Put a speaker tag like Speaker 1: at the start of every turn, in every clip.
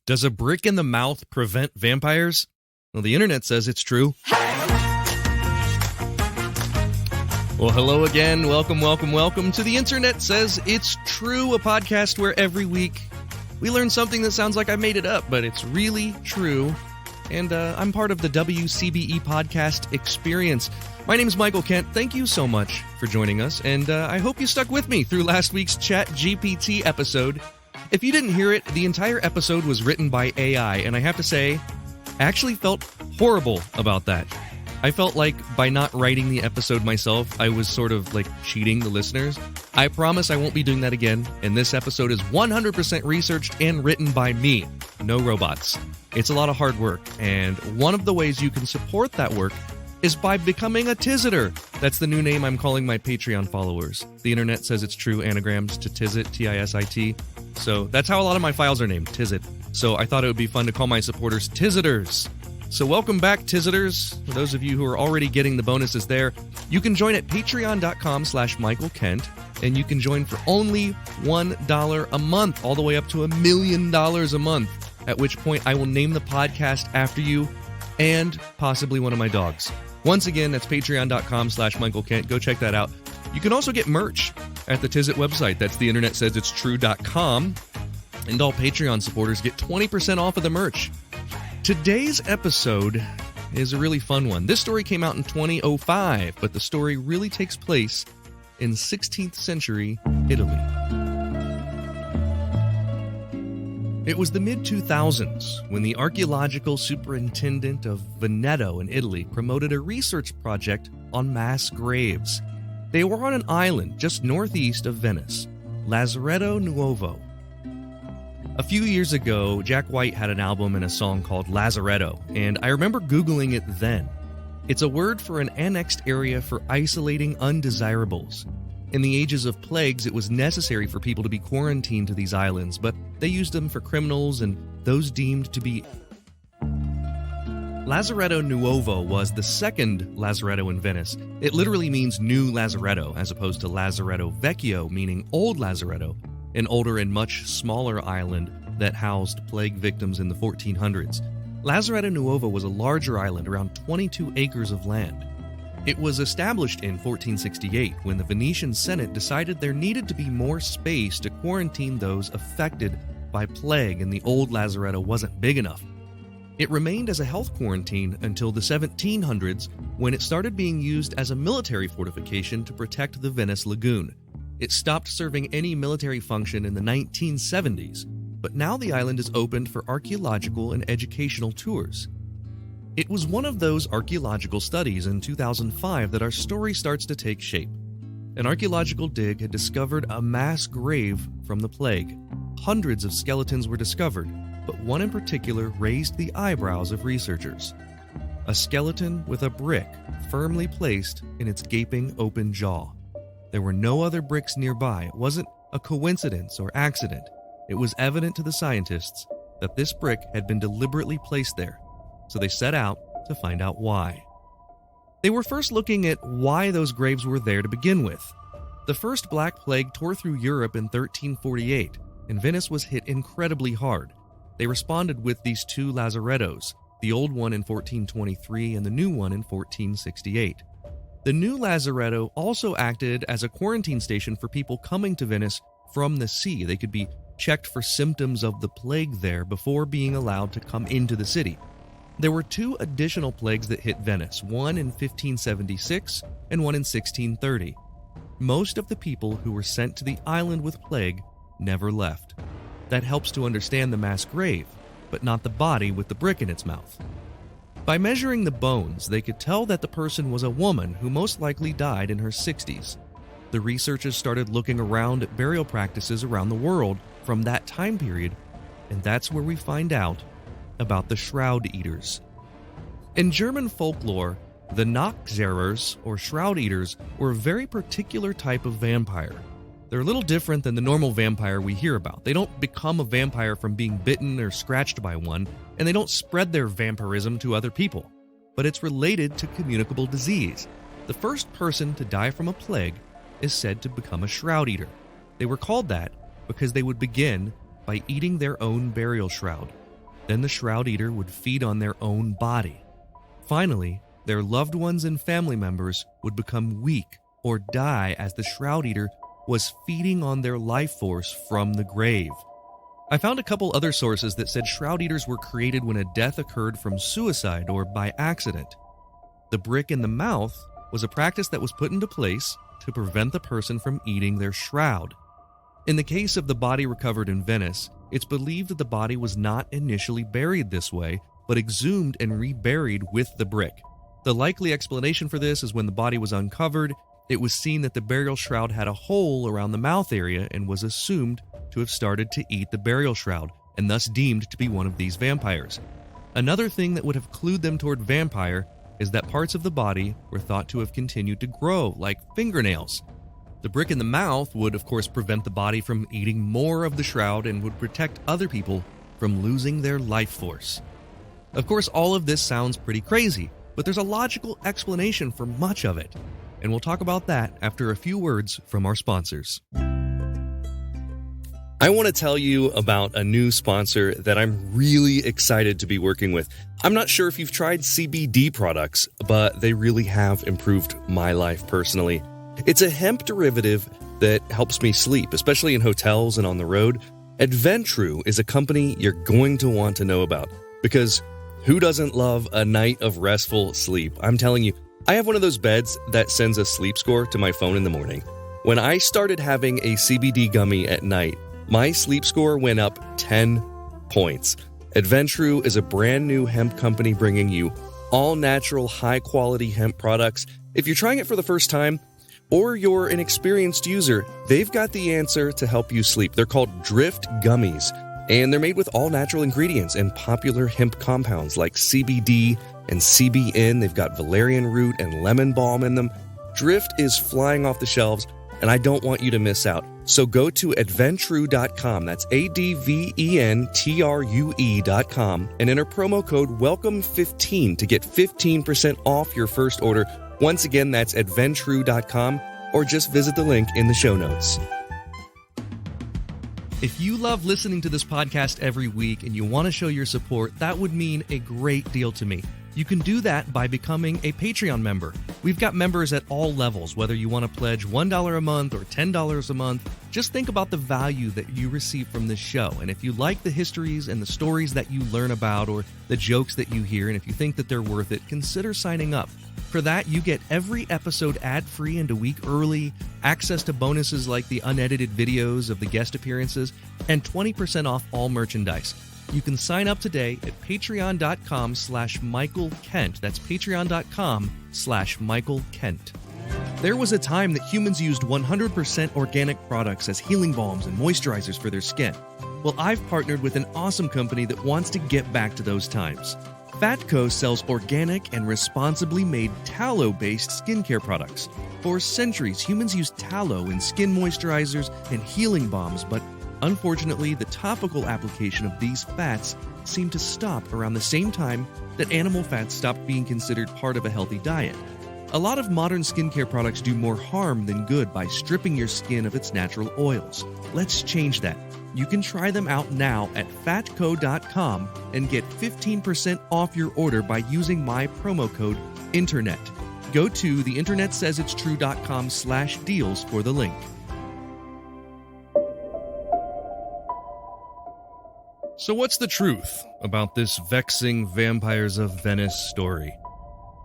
Speaker 1: Does a brick in the mouth prevent vampires? Well, the internet says it's true. Well, hello again. Welcome to The Internet Says It's True, a podcast where every week we learn something that sounds like I made it up, but it's really true. And I'm part of the WCBE podcast experience. My name is Michael Kent. Thank you so much for joining us, and I hope you stuck with me through last week's ChatGPT episode. If you didn't hear it, the entire episode was written by AI, and I have to say, I actually felt horrible about that. I felt like by not writing the episode myself, I was sort of like cheating the listeners. I promise I won't be doing that again, and this episode is 100% researched and written by me. No robots. It's a lot of hard work, and one of the ways you can support that work is by becoming a Tizitor. That's the new name I'm calling my Patreon followers. The internet says it's true anagrams to Tizit, T-I-S-I-T. So that's how a lot of my files are named, Tizit. So I thought it would be fun to call my supporters Tizitors. So welcome back, Tizitors. For those of you who are already getting the bonuses there, you can join at patreon.com/Michael Kent, and you can join for only $1 a month, all the way up to $1 million a month, at which point I will name the podcast after you and possibly one of my dogs. Once again, that's patreon.com/Michael Kent. Go check that out. You can also get merch at the Tizit website. That's theinternetsaysitstrue.com. And all Patreon supporters get 20% off of the merch. Today's episode is a really fun one. This story came out in 2005, but the story really takes place in 16th century Italy. It was the mid-2000s when the archaeological superintendent of Veneto in Italy promoted a research project on mass graves. They were on an island just northeast of Venice, Lazaretto Nuovo. A few years ago, Jack White had an album and a song called Lazaretto, and I remember Googling it then. It's a word for an annexed area for isolating undesirables. In the ages of plagues, it was necessary for people to be quarantined to these islands, but they used them for criminals and those deemed to be... Lazaretto Nuovo was the second Lazaretto in Venice. It literally means new Lazaretto, as opposed to Lazaretto Vecchio, meaning old Lazaretto, an older and much smaller island that housed plague victims in the 1400s. Lazaretto Nuovo was a larger island, around 22 acres of land. It was established in 1468 when the Venetian Senate decided there needed to be more space to quarantine those affected by plague, and the old Lazaretto wasn't big enough. It remained as a health quarantine until the 1700s, when it started being used as a military fortification to protect the Venice Lagoon. It stopped serving any military function in the 1970s, but now the island is opened for archaeological and educational tours. It was one of those archaeological studies in 2005 that our story starts to take shape. An archaeological dig had discovered a mass grave from the plague. Hundreds of skeletons were discovered, but one in particular raised the eyebrows of researchers. A skeleton with a brick firmly placed in its gaping open jaw. There were no other bricks nearby. It wasn't a coincidence or accident. It was evident to the scientists that this brick had been deliberately placed there, so they set out to find out why. They were first looking at why those graves were there to begin with. The first Black Plague tore through Europe in 1348, and Venice was hit incredibly hard. They responded with these two lazarettos, the old one in 1423 and the new one in 1468. The new lazaretto also acted as a quarantine station for people coming to Venice from the sea. They could be checked for symptoms of the plague there before being allowed to come into the city. There were two additional plagues that hit Venice, one in 1576 and one in 1630. Most of the people who were sent to the island with plague never left. That helps to understand the mass grave, but not the body with the brick in its mouth. By measuring the bones, they could tell that the person was a woman who most likely died in her 60s. The researchers started looking around at burial practices around the world from that time period, and that's where we find out about the Shroud Eaters. In German folklore, the Nachtzerrers, or Shroud Eaters, were a very particular type of vampire. They're a little different than the normal vampire we hear about. They don't become a vampire from being bitten or scratched by one, and they don't spread their vampirism to other people. But it's related to communicable disease. The first person to die from a plague is said to become a Shroud Eater. They were called that because they would begin by eating their own burial shroud. Then the shroud eater would feed on their own body. Finally, their loved ones and family members would become weak or die as the shroud eater was feeding on their life force from the grave. I found a couple other sources that said shroud eaters were created when a death occurred from suicide or by accident. The brick in the mouth was a practice that was put into place to prevent the person from eating their shroud. In the case of the body recovered in Venice, it's believed that the body was not initially buried this way, but exhumed and reburied with the brick. The likely explanation for this is when the body was uncovered, it was seen that the burial shroud had a hole around the mouth area and was assumed to have started to eat the burial shroud, and thus deemed to be one of these vampires. Another thing that would have clued them toward vampire is that parts of the body were thought to have continued to grow, like fingernails. The brick in the mouth would, of course, prevent the body from eating more of the shroud and would protect other people from losing their life force. Of course, all of this sounds pretty crazy, but there's a logical explanation for much of it, and we'll talk about that after a few words from our sponsors. I want to tell you about a new sponsor that I'm really excited to be working with. I'm not sure if you've tried CBD products, but they really have improved my life personally. It's a hemp derivative that helps me sleep, especially in hotels and on the road. Adventru is a company you're going to want to know about, because who doesn't love a night of restful sleep? I'm telling you, I have one of those beds that sends a sleep score to my phone in the morning. When I started having a CBD gummy at night, my sleep score went up 10 points. Adventru is a brand new hemp company bringing you all-natural, high-quality hemp products. If you're trying it for the first time, or you're an experienced user, they've got the answer to help you sleep. They're called Drift Gummies, and they're made with all-natural ingredients and popular hemp compounds like CBD and CBN. They've got valerian root and lemon balm in them. Drift is flying off the shelves, and I don't want you to miss out. So go to adventru.com, that's ADVENTRUE.com, and enter promo code WELCOME15 to get 15% off your first order. Once again, that's adventru.com, or just visit the link in the show notes. If you love listening to this podcast every week and you want to show your support, that would mean a great deal to me. You can do that by becoming a Patreon member. We've got members at all levels, whether you want to pledge $1 a month or $10 a month. Just think about the value that you receive from this show. And if you like the histories and the stories that you learn about, or the jokes that you hear, and if you think that they're worth it, consider signing up. For that, you get every episode ad-free and a week early, access to bonuses like the unedited videos of the guest appearances, and 20% off all merchandise. You can sign up today at patreon.com/Michael Kent. That's patreon.com/Michael Kent. There was a time that humans used 100% organic products as healing balms and moisturizers for their skin. Well, I've partnered with an awesome company that wants to get back to those times. Fatco sells organic and responsibly made tallow-based skincare products. For centuries, humans used tallow in skin moisturizers and healing balms, but unfortunately, the topical application of these fats seemed to stop around the same time that animal fats stopped being considered part of a healthy diet. A lot of modern skincare products do more harm than good by stripping your skin of its natural oils. Let's change that. You can try them out now at fatco.com and get 15% off your order by using my promo code INTERNET. Go to theinternetsaysitstrue.com/deals for the link. So what's the truth about this Vexing Vampires of Venice story?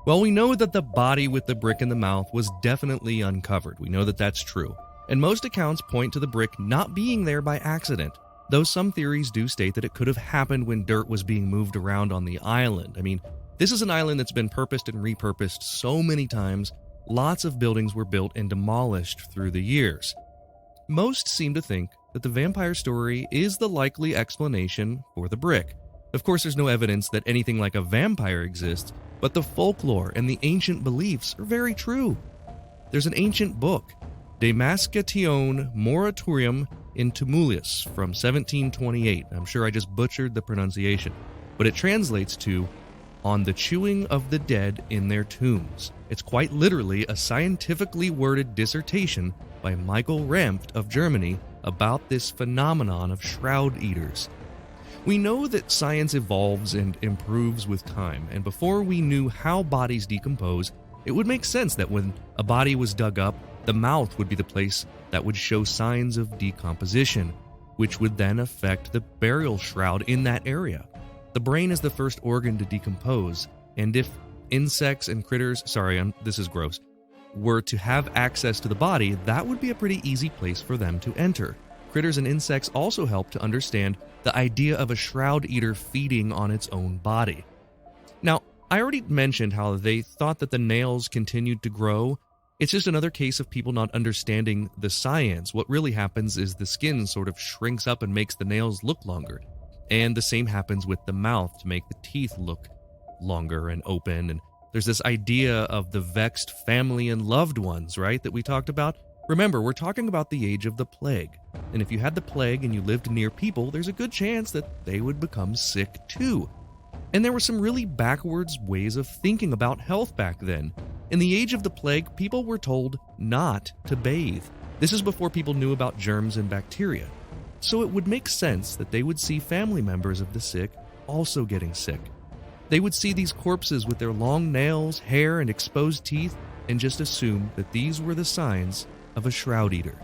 Speaker 1: Well, we know that the body with the brick in the mouth was definitely uncovered. We know that that's true. And most accounts point to the brick not being there by accident, though some theories do state that it could have happened when dirt was being moved around on the island. I mean, this is an island that's been purposed and repurposed so many times. Lots of buildings were built and demolished through the years. Most seem to think that the vampire story is the likely explanation for the brick. Of course, there's no evidence that anything like a vampire exists, but the folklore and the ancient beliefs are very true. There's an ancient book, De Mascatione Moratorium in Tumulius from 1728. I'm sure I just butchered the pronunciation, but it translates to On the Chewing of the Dead in Their Tombs. It's quite literally a scientifically worded dissertation by Michael Remft of Germany about this phenomenon of shroud eaters. We know that science evolves and improves with time, and before we knew how bodies decompose, it would make sense that when a body was dug up, the mouth would be the place that would show signs of decomposition, which would then affect the burial shroud in that area. The brain is the first organ to decompose, and if insects and critters, this is gross, were to have access to the body, that would be a pretty easy place for them to enter. Critters and insects also help to understand the idea of a shroud eater feeding on its own body. Now, I already mentioned how they thought that the nails continued to grow. It's just another case of people not understanding the science. What really happens is the skin sort of shrinks up and makes the nails look longer. And the same happens with the mouth to make the teeth look longer and open. And there's this idea of the vexed family and loved ones, right, that we talked about. Remember, we're talking about the age of the plague. And if you had the plague and you lived near people, there's a good chance that they would become sick too. And there were some really backwards ways of thinking about health back then. In the age of the plague, people were told not to bathe. This is before people knew about germs and bacteria. So it would make sense that they would see family members of the sick also getting sick. They would see these corpses with their long nails, hair, and exposed teeth and just assume that these were the signs of a shroud eater.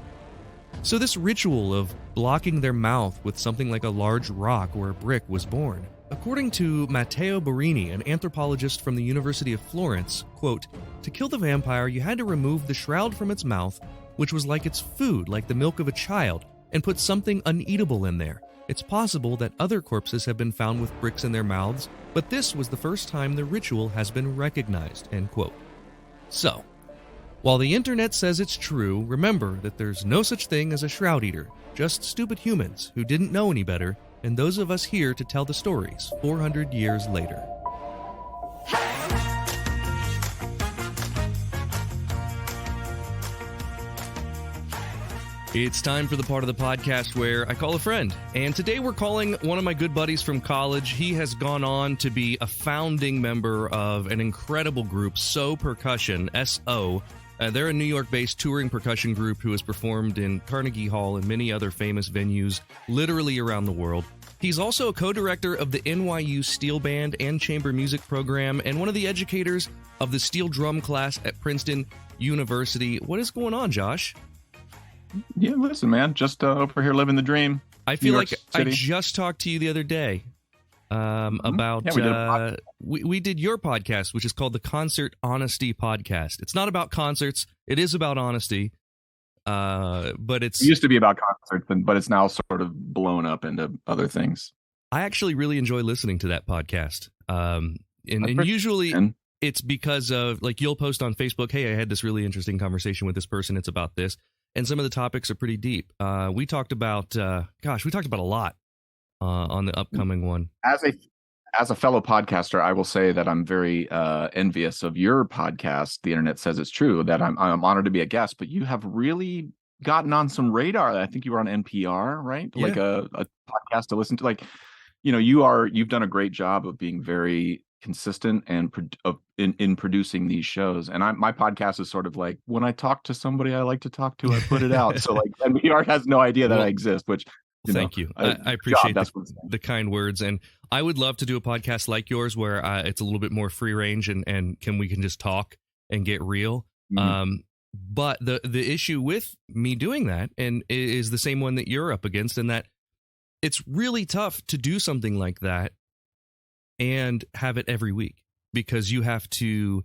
Speaker 1: So this ritual of blocking their mouth with something like a large rock or a brick was born. According to Matteo Borini, an anthropologist from the University of Florence, quote, "To kill the vampire, you had to remove the shroud from its mouth, which was like its food, like the milk of a child, and put something uneatable in there. It's possible that other corpses have been found with bricks in their mouths, but this was the first time the ritual has been recognized," end quote. So, while the internet says it's true, remember that there's no such thing as a shroud eater, just stupid humans who didn't know any better, and those of us here to tell the stories 400 years later. It's time for the part of the podcast where I call a friend. And today we're calling one of my good buddies from college. He has gone on to be a founding member of an incredible group, So Percussion, S-O. They're a New York-based touring percussion group who has performed in Carnegie Hall and many other famous venues literally around the world. He's also a co-director of the NYU Steel Band and Chamber Music Program and one of the educators of the steel drum class at Princeton University. What is going on, Josh?
Speaker 2: Yeah, listen, man, just over here living the dream.
Speaker 1: I feel like I just talked to you the other day about we did your podcast, which is called the Concert Honesty Podcast. It's not about concerts; it is about honesty. But it
Speaker 2: used to be about concerts, but it's now sort of blown up into other things.
Speaker 1: I actually really enjoy listening to that podcast, and usually it's because of, like, you'll post on Facebook, "Hey, I had this really interesting conversation with this person. It's about this." And some of the topics are pretty deep. We talked about a lot on the upcoming one.
Speaker 2: As a fellow podcaster, I will say that I'm very envious of your podcast. The internet says it's true, that I'm honored to be a guest, but you have really gotten on some radar. I think you were on NPR, right? Yeah. Like a podcast to listen to. Like, you've done a great job of being very consistent and in producing these shows. And my podcast is sort of like, when I talk to somebody I like to talk to, I put it out. So like NPR has no idea that I exist, which
Speaker 1: thank you. I appreciate the kind words. And I would love to do a podcast like yours where it's a little bit more free range and we can just talk and get real. Mm-hmm. But the issue with me doing that and is the same one that you're up against, in that it's really tough to do something like that and have it every week, because you have to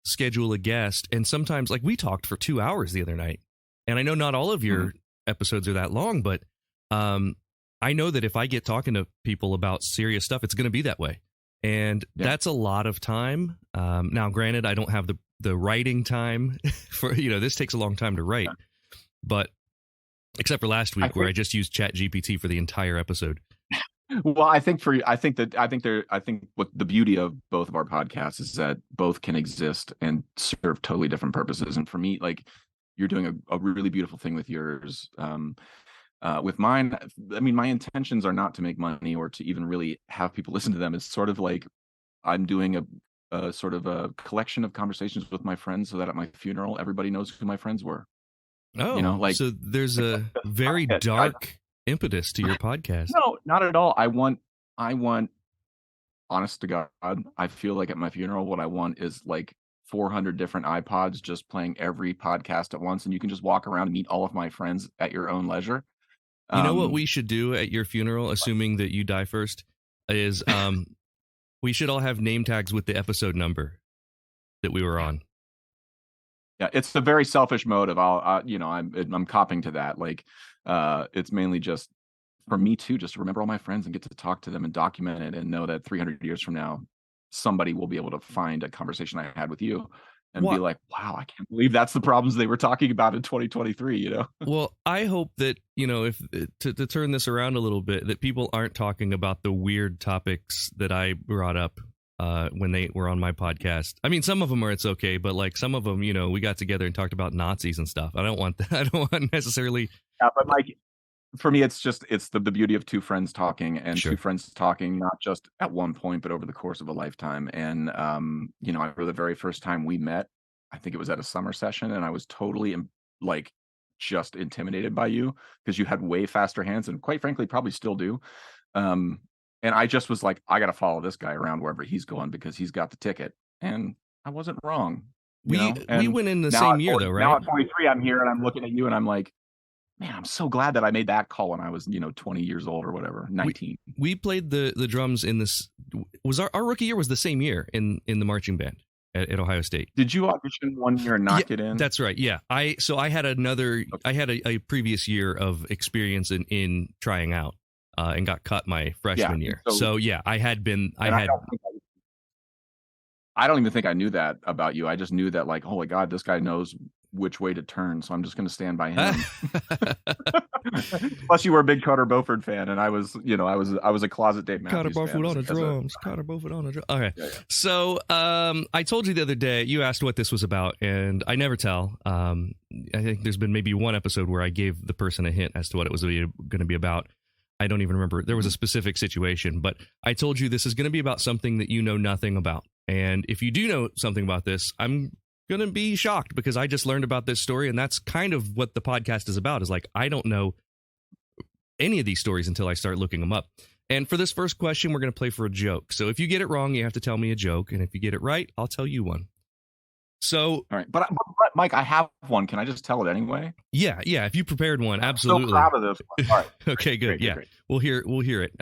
Speaker 1: schedule a guest. And sometimes, like, we talked for 2 hours the other night, and I know not all of your episodes are that long, but I know that if I get talking to people about serious stuff, it's going to be that way. And that's a lot of time. Now, granted, I don't have the writing time for, this takes a long time to write, but except for last week where I just used ChatGPT for the entire episode.
Speaker 2: Well, I think what the beauty of both of our podcasts is that both can exist and serve totally different purposes. And for me, like, you're doing a really beautiful thing with yours. With mine, I mean, my intentions are not to make money or to even really have people listen to them. It's sort of like I'm doing a sort of a collection of conversations with my friends, so that at my funeral, everybody knows who my friends were.
Speaker 1: Oh, so there's a very dark impetus to your podcast.
Speaker 2: No, not at all. I want I want, honest to God, I feel like at my funeral, what I want is like 400 different iPods just playing every podcast at once, and you can just walk around and meet all of my friends at your own leisure.
Speaker 1: You know what we
Speaker 2: Um,
Speaker 1: should do at your funeral, assuming that you die first, is we should all have name tags with the episode number that we were on.
Speaker 2: yeah, it's a very selfish motive. I'm copping to that. Like, it's mainly just for me too, just to remember all my friends and get to talk to them and document it and know that 300 years from now, somebody will be able to find a conversation I had with you and be
Speaker 1: What?
Speaker 2: like, wow, I can't believe that's the problems they were talking about in 2023, you know?
Speaker 1: Well, I hope that, if to turn this around a little bit, that people aren't talking about the weird topics that I brought up when they were on my podcast. I mean, some of them are it's okay, but like some of them, we got together and talked about Nazis and stuff. I don't want that. I don't want necessarily.
Speaker 2: Yeah, but like for me, it's the beauty of two friends talking and
Speaker 1: Sure.
Speaker 2: two friends talking, not just at one point, but over the course of a lifetime. And, I remember the very first time we met, I think it was at a summer session, and I was totally like just intimidated by you because you had way faster hands and quite frankly, probably still do. Um, and I just was like, I got to follow this guy around wherever he's going because he's got the ticket. And I wasn't wrong,
Speaker 1: We we
Speaker 2: and
Speaker 1: went in the
Speaker 2: now
Speaker 1: same year though,
Speaker 2: now
Speaker 1: right?
Speaker 2: at 23, I'm here and I'm looking at you and I'm like, man, I'm so glad that I made that call when I was, 20 years old or whatever, 19.
Speaker 1: We played the drums in this. Was our rookie year was the same year in the marching band at Ohio State.
Speaker 2: Did you audition one year and not get in?
Speaker 1: That's right. Yeah. I had another.
Speaker 2: Okay.
Speaker 1: I had a previous year of experience in trying out, and got cut my freshman year. So yeah, I had been.
Speaker 2: I don't even think I knew that about you. I just knew that, like, holy God, this guy knows which way to turn, so I'm just going to stand by him. Plus, you were a big Carter Beauford fan, and I was a closet Dave Matthews
Speaker 1: Carter Beauford
Speaker 2: fan
Speaker 1: on the drums. Carter Beauford on the drums. Okay.
Speaker 2: Yeah.
Speaker 1: So I told you the other day, you asked what this was about, and I never tell. I think there's been maybe one episode where I gave the person a hint as to what it was going to be about. I don't even remember. There was a specific situation, but I told you this is going to be about something that you know nothing about. And if you do know something about this, I'm going to be shocked because I just learned about this story. And that's kind of what the podcast is about, is like, I don't know any of these stories until I start looking them up. And for this first question, we're going to play for a joke. So if you get it wrong, you have to tell me a joke. And if you get it right, I'll tell you one. So,
Speaker 2: all right, but Mike, I have one. Can I just tell it anyway?
Speaker 1: Yeah. If you prepared one, absolutely.
Speaker 2: I'm so proud of this one. All right.
Speaker 1: Okay, good.
Speaker 2: Great.
Speaker 1: We'll hear it.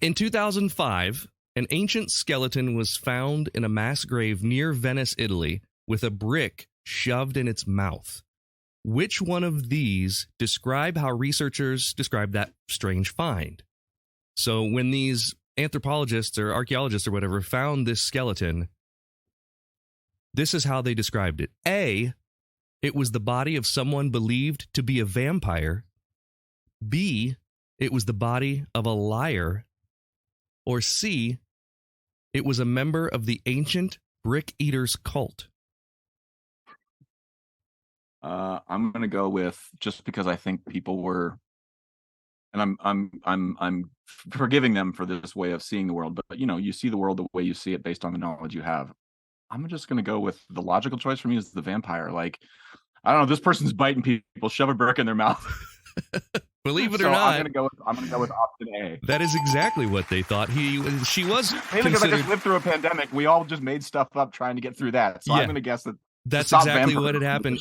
Speaker 1: In 2005, an ancient skeleton was found in a mass grave near Venice, Italy, with a brick shoved in its mouth. Which one of these describe how researchers describe that strange find? So when these anthropologists or archaeologists or whatever found this skeleton, this is how they described it. A, it was the body of someone believed to be a vampire. B, it was the body of a liar. Or C, it was a member of the ancient Brick Eaters cult.
Speaker 2: I'm gonna go with, just because I think people were, and I'm forgiving them for this way of seeing the world, but you see the world the way you see it based on the knowledge you have. I'm just gonna go with the logical choice for me is the vampire. Like, I don't know, this person's biting people, shove a brick in their mouth.
Speaker 1: Believe it or not,
Speaker 2: I'm gonna go with option A.
Speaker 1: That is exactly what they thought. She was
Speaker 2: mainly because I just lived through a pandemic. We all just made stuff up trying to get through that. So yeah. I'm gonna guess
Speaker 1: that's exactly what had happened.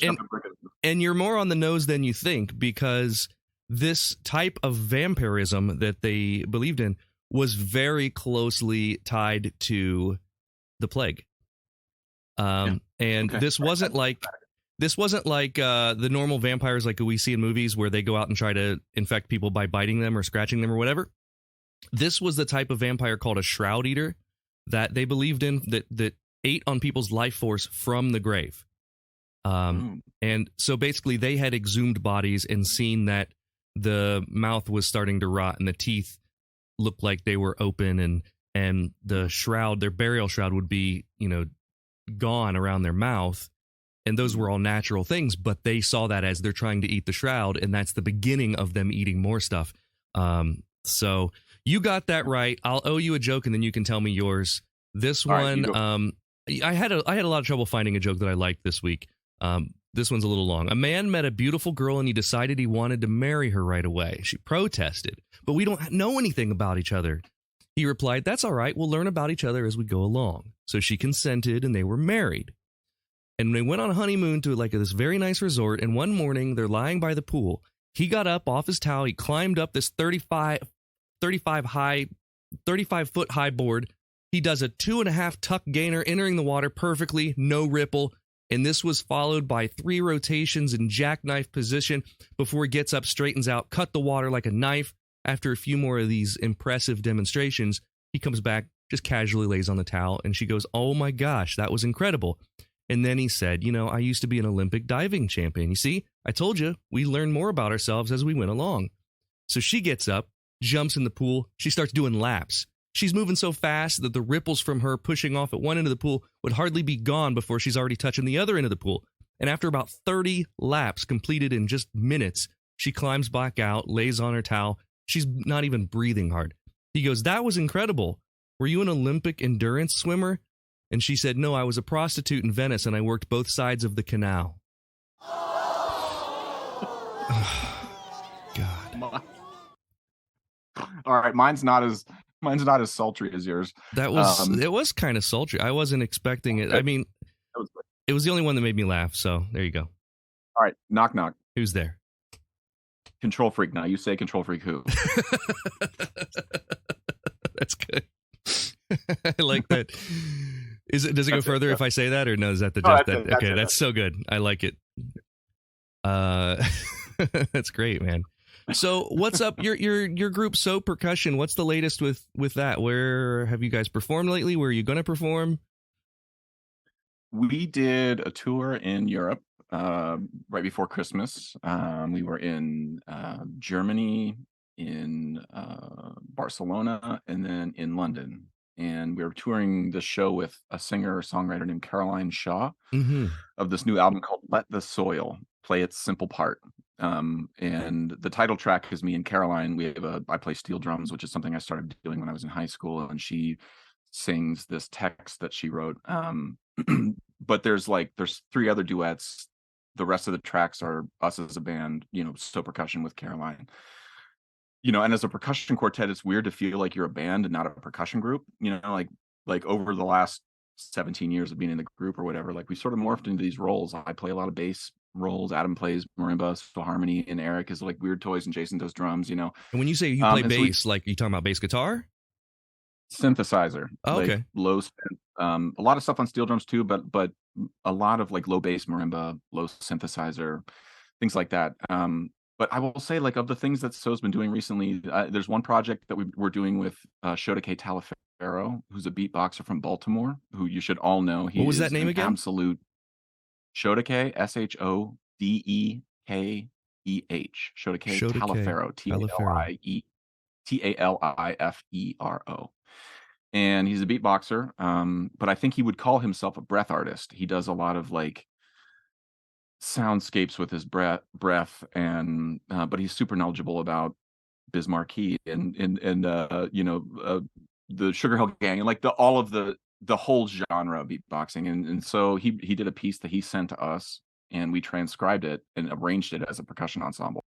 Speaker 1: And you're more on the nose than you think, because this type of vampirism that they believed in was very closely tied to the plague. This wasn't like the normal vampires like we see in movies where they go out and try to infect people by biting them or scratching them or whatever. This was the type of vampire called a shroud eater that they believed in, that ate on people's life force from the grave. And so basically they had exhumed bodies and seen that the mouth was starting to rot and the teeth looked like they were open, and the shroud, their burial shroud, would be, gone around their mouth. And those were all natural things, but they saw that as they're trying to eat the shroud, and that's the beginning of them eating more stuff. So you got that right. I'll owe you a joke, and then you can tell me yours. This one, I had a lot of trouble finding a joke that I liked this week. This one's a little long. A man met a beautiful girl, and he decided he wanted to marry her right away. She protested, but we don't know anything about each other. He replied, "That's all right. We'll learn about each other as we go along." So she consented, and they were married. And they went on a honeymoon to like this very nice resort. And one morning, they're lying by the pool. He got up off his towel. He climbed up this 35 foot high board. He does a 2.5 tuck gainer, entering the water perfectly, no ripple. And this was followed by 3 rotations in jackknife position before he gets up, straightens out, cut the water like a knife. After a few more of these impressive demonstrations, he comes back, just casually lays on the towel, and she goes, "Oh my gosh, that was incredible." And then he said, "I used to be an Olympic diving champion. You see, I told you, we learned more about ourselves as we went along." So she gets up, jumps in the pool. She starts doing laps. She's moving so fast that the ripples from her pushing off at one end of the pool would hardly be gone before she's already touching the other end of the pool. And after about 30 laps completed in just minutes, she climbs back out, lays on her towel. She's not even breathing hard. He goes, "That was incredible. Were you an Olympic endurance swimmer?" And she said, "No, I was a prostitute in Venice, and I worked both sides of the canal." God.
Speaker 2: All right, mine's not as sultry as yours.
Speaker 1: That was it was kind of sultry. I wasn't expecting it. I mean, it was the only one that made me laugh. So there you go.
Speaker 2: All right, knock knock.
Speaker 1: Who's there?
Speaker 2: Control freak. Now you say control freak who?
Speaker 1: That's good. I like that. Does it go further if I say that, or no? Is that the gist? Okay, that's so good. I like it. That's great, man. So what's up? Your group, So Percussion. What's the latest with that? Where have you guys performed lately? Where are you going to perform?
Speaker 2: We did a tour in Europe right before Christmas. We were in Germany, in Barcelona, and then in London. And we were touring the show with a singer-songwriter named Caroline Shaw of this new album called Let the Soil Play Its Simple Part. And the title track is me and Caroline. I play steel drums, which is something I started doing when I was in high school, and she sings this text that she wrote. But there's 3 other duets. The rest of the tracks are us as a band, So Percussion with Caroline. And as a percussion quartet, it's weird to feel like you're a band and not a percussion group. Like over the last 17 years of being in the group or whatever, like we sort of morphed into these roles. I play a lot of bass roles. Adam plays marimba, so harmony, and Eric is like weird toys, and Jason does drums. And
Speaker 1: when you say you play bass, like you talking about bass guitar?
Speaker 2: Synthesizer.
Speaker 1: Oh, okay.
Speaker 2: Like low synth. A lot of stuff on steel drums too, but a lot of like low bass marimba, low synthesizer, things like that. But I will say, like, of the things that So's been doing recently, there's one project that we're doing with Shodeke Talifero, who's a beatboxer from Baltimore, who you should all know.
Speaker 1: What was that name again?
Speaker 2: Absolute Shodeke, Shodekeh. Shodeke Talifero, Talifero. And he's a beatboxer, but I think he would call himself a breath artist. He does a lot of like soundscapes with his breath, and but he's super knowledgeable about Bismarcky and the Sugar Hill Gang and like all of the whole genre of beatboxing, and so he did a piece that he sent to us, and we transcribed it and arranged it as a percussion ensemble,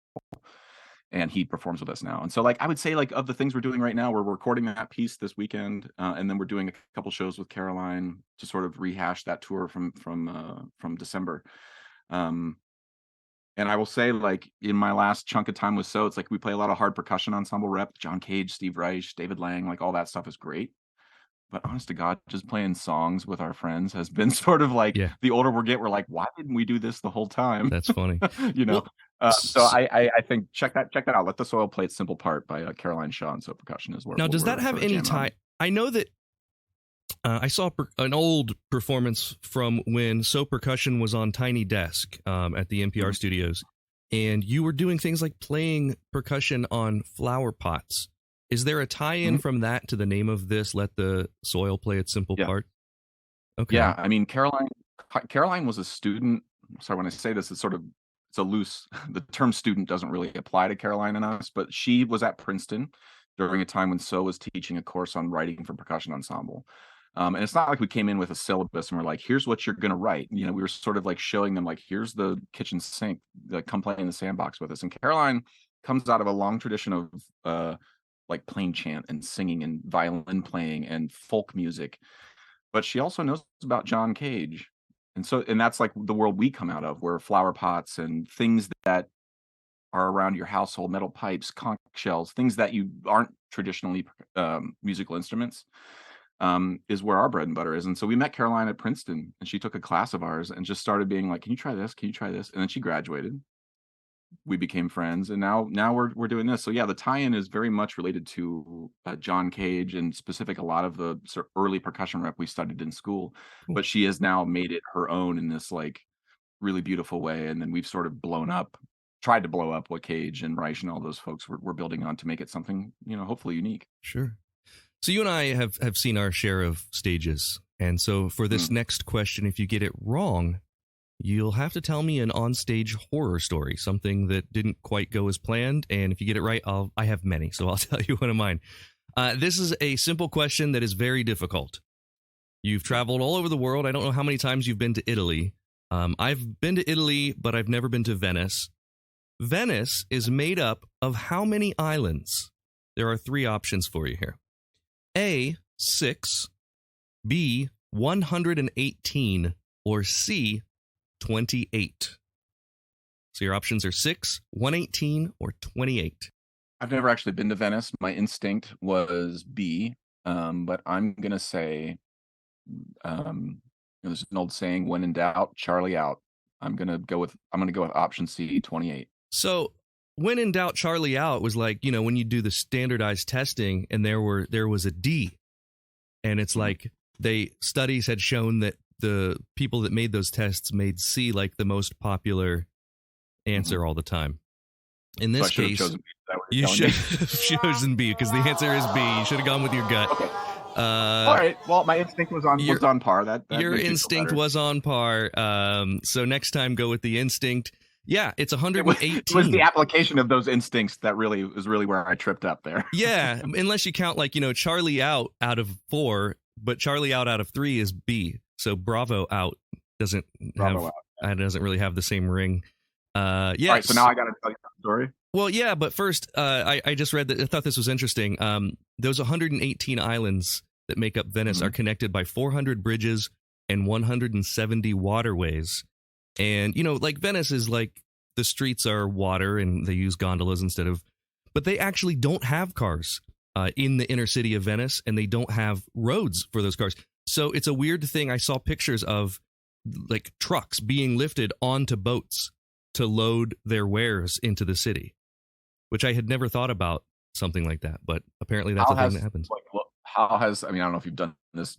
Speaker 2: and he performs with us now. And so like I would say, like, of the things we're doing right now, we're recording that piece this weekend, and then we're doing a couple shows with Caroline to sort of rehash that tour from December. And I will say, like, in my last chunk of time with So, it's like we play a lot of hard percussion ensemble rep. John Cage, Steve Reich, David Lang, like all that stuff is great. But honest to God, just playing songs with our friends has been sort of like, the older we get, we're like, why didn't we do this the whole time?
Speaker 1: That's funny.
Speaker 2: So I think check that out. Let the Soil Play Its Simple Part by Caroline Shaw and So Percussion is where.
Speaker 1: Now, does that have any tie? I know that I saw an old performance from when So Percussion was on Tiny Desk at the NPR studios, and you were doing things like playing percussion on flower pots. Is there a tie-in from that to the name of this, Let the Soil Play Its Simple Part? Okay.
Speaker 2: Yeah, I mean, Caroline was a student. Sorry, when I say this, it's a loose, the term student doesn't really apply to Caroline and us, but she was at Princeton during a time when So was teaching a course on writing for percussion ensemble. And it's not like we came in with a syllabus and we're like, here's what you're going to write. We were sort of like showing them, like, here's the kitchen sink, like, come play in the sandbox with us. And Caroline comes out of a long tradition of like plain chant and singing and violin playing and folk music, but she also knows about John Cage. And that's like the world we come out of, where flower pots and things that are around your household, metal pipes, conch shells, things that you aren't traditionally musical instruments, is where our bread and butter is. And so we met Caroline at Princeton, and she took a class of ours and just started being like, "Can you try this? Can you try this?" And then she graduated. We became friends, and now we're doing this. So yeah, the tie-in is very much related to John Cage, and specific a lot of the sort of early percussion rep we studied in school.
Speaker 1: Cool.
Speaker 2: But she has now made it her own in this like really beautiful way, and then we've sort of tried to blow up what Cage and Reich and all those folks were building on to make it something, hopefully unique.
Speaker 1: Sure. So you and I have seen our share of stages, and so for this next question, if you get it wrong, you'll have to tell me an onstage horror story, something that didn't quite go as planned. And if you get it right, I have many, so I'll tell you one of mine. This is a simple question that is very difficult. You've traveled all over the world. I don't know how many times you've been to Italy. I've been to Italy, but I've never been to Venice. Venice is made up of how many islands? There are 3 options for you here. A, 6, B, 118, or C, 28. So your options are 6, 118, or 28.
Speaker 2: I've never actually been to Venice. My instinct was B, but I'm gonna say, there's an old saying: "When in doubt, Charlie out." I'm gonna go with option C, 28.
Speaker 1: So when in doubt, Charlie out was like, when you do the standardized testing, and there was a D, and it's like studies had shown that the people that made those tests made C like the most popular answer all the time. In this case, you should have chosen B, because the answer is B. You should have gone with your gut.
Speaker 2: Okay. All right. Well, my instinct was on par. That
Speaker 1: your instinct was on par. So next time, go with the instinct. Yeah, it's 118.
Speaker 2: It was the application of those instincts that was really where I tripped up there.
Speaker 1: Yeah, unless you count Charlie out of 4, but Charlie out of 3 is B. So Bravo out doesn't really have the same ring. Yeah.
Speaker 2: All right, so now I got to tell you the story.
Speaker 1: Well, yeah, but first, I just read that. I thought this was interesting. Those 118 islands that make up Venice are connected by 400 bridges and 170 waterways. And, like Venice is like the streets are water and they use gondolas but they actually don't have cars in the inner city of Venice, and they don't have roads for those cars. So it's a weird thing. I saw pictures of like trucks being lifted onto boats to load their wares into the city, which I had never thought about something like that. But apparently that's a thing that happens.
Speaker 2: I don't know if you've done this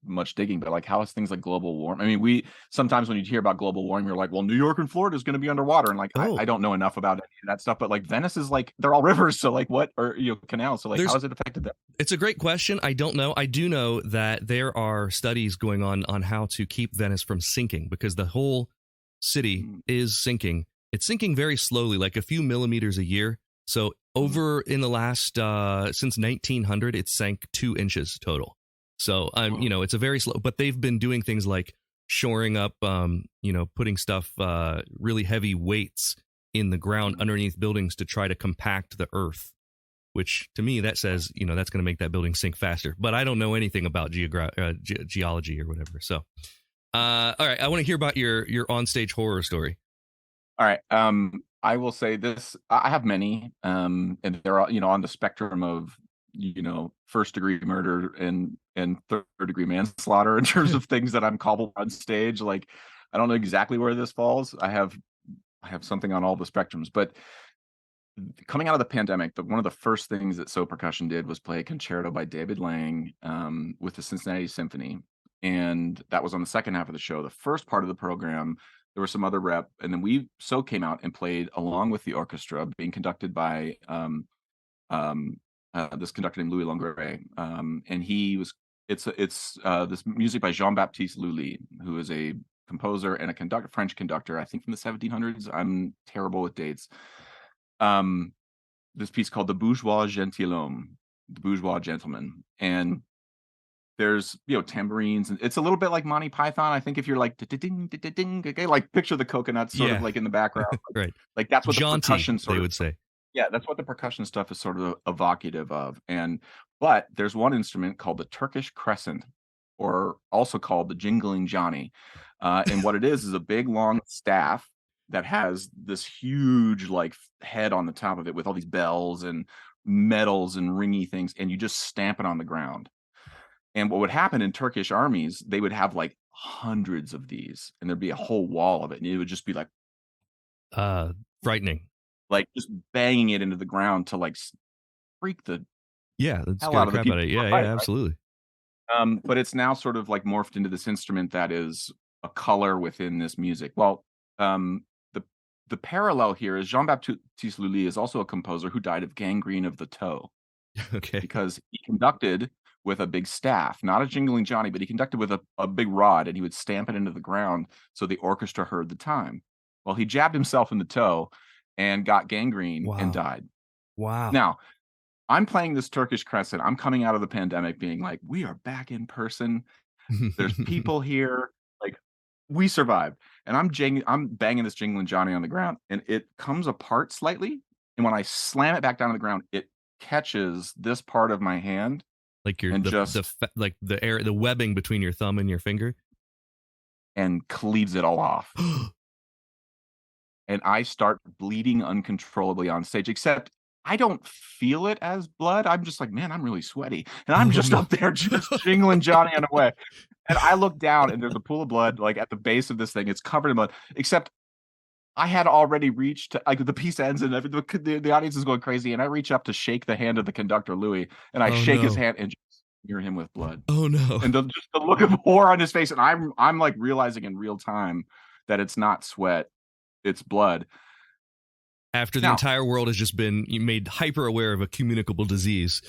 Speaker 2: much digging, but like, how has things like global warming? I mean, we sometimes when you hear about global warming, you're like, well, New York and Florida is going to be underwater, and like I don't know enough about any of that stuff, but like Venice is like, they're all rivers, so like what, or canals, so like how has it affected them?
Speaker 1: It's a great question. I don't know. I do know that there are studies going on how to keep Venice from sinking, because the whole city is sinking. It's sinking very slowly, like a few millimeters a year. So over in the last since 1900, it sank 2 inches total. So it's a very slow, but they've been doing things like shoring up, putting stuff, really heavy weights in the ground underneath buildings to try to compact the earth, which to me, that says, that's going to make that building sink faster. But I don't know anything about geology or whatever. So, all right, I want to hear about your onstage horror story.
Speaker 2: All right. I will say this. I have many, and they're all, on the spectrum of, first degree murder and third degree manslaughter in terms of things that I'm cobbled on stage. Like, I don't know exactly where this falls. I have something on all the spectrums, but coming out of the pandemic, one of the first things that So Percussion did was play a concerto by David Lang with the Cincinnati Symphony. And that was on the second half of the show. The first part of the program, there was some other rep, and then So came out and played along with the orchestra, being conducted by this conductor named Louis Longret, and it's this music by Jean-Baptiste Lully, who is a composer and a French conductor, I think from the 1700s. I'm terrible with dates. This piece called the Bourgeois Gentilhomme, the Bourgeois Gentleman, and there's tambourines, and it's a little bit like Monty Python. I think if you're like like picture the coconuts sort of like in the background,
Speaker 1: right?
Speaker 2: Like that's what
Speaker 1: Jaunty,
Speaker 2: the percussion sort
Speaker 1: they
Speaker 2: of
Speaker 1: would say.
Speaker 2: Yeah, that's what the percussion stuff is sort of evocative of. But there's one instrument called the Turkish crescent, or also called the jingling Johnny. And what it is a big long staff that has this huge like head on the top of it with all these bells and metals and ringy things, and you just stamp it on the ground. And what would happen in Turkish armies, they would have like hundreds of these, and there'd be a whole wall of it, and it would just be
Speaker 1: Uh, Frightening.
Speaker 2: like just banging it into the ground to like freak the
Speaker 1: Yeah, that's
Speaker 2: hell
Speaker 1: scare
Speaker 2: out
Speaker 1: the
Speaker 2: of the
Speaker 1: crap out
Speaker 2: people.
Speaker 1: of it. Yeah,
Speaker 2: Right,
Speaker 1: yeah,
Speaker 2: right.
Speaker 1: absolutely.
Speaker 2: But it's now sort of like morphed into this instrument that is a color within this music. Well, the parallel here is Jean-Baptiste Lully is also a composer who died of gangrene of the toe
Speaker 1: Okay.
Speaker 2: because he conducted with a big staff, not a jingling Johnny, but he conducted with a big rod, and he would stamp it into the ground so the orchestra heard the time. Well, he jabbed himself in the toe and got gangrene and
Speaker 1: Wow.
Speaker 2: died.
Speaker 1: Wow.
Speaker 2: Now, I'm playing this Turkish crescent. I'm coming out of the pandemic being like, we are back in person. There's people here. Like, we survived. And I'm banging this jingling Johnny on the ground, and it comes apart slightly. And when I slam it back down to the ground, it catches this part of my hand
Speaker 1: like
Speaker 2: and
Speaker 1: like the webbing between your thumb and your finger,
Speaker 2: and cleaves it all off. And I start bleeding uncontrollably on stage, except I don't feel it as blood. I'm just like, man, I'm really sweaty. And I'm just up there just jingling Johnny in a way. And I look down, and there's a pool of blood like at the base of this thing. It's covered in blood, except I had already reached, like, the piece ends and the audience is going crazy. And I reach up to shake the hand of the conductor, Louis, and I shake his hand and just smear him with blood.
Speaker 1: Oh no.
Speaker 2: And just the look of horror on his face. And I'm like realizing in real time that it's not sweat, it's blood.
Speaker 1: After the entire world has just been made hyper aware of a communicable disease.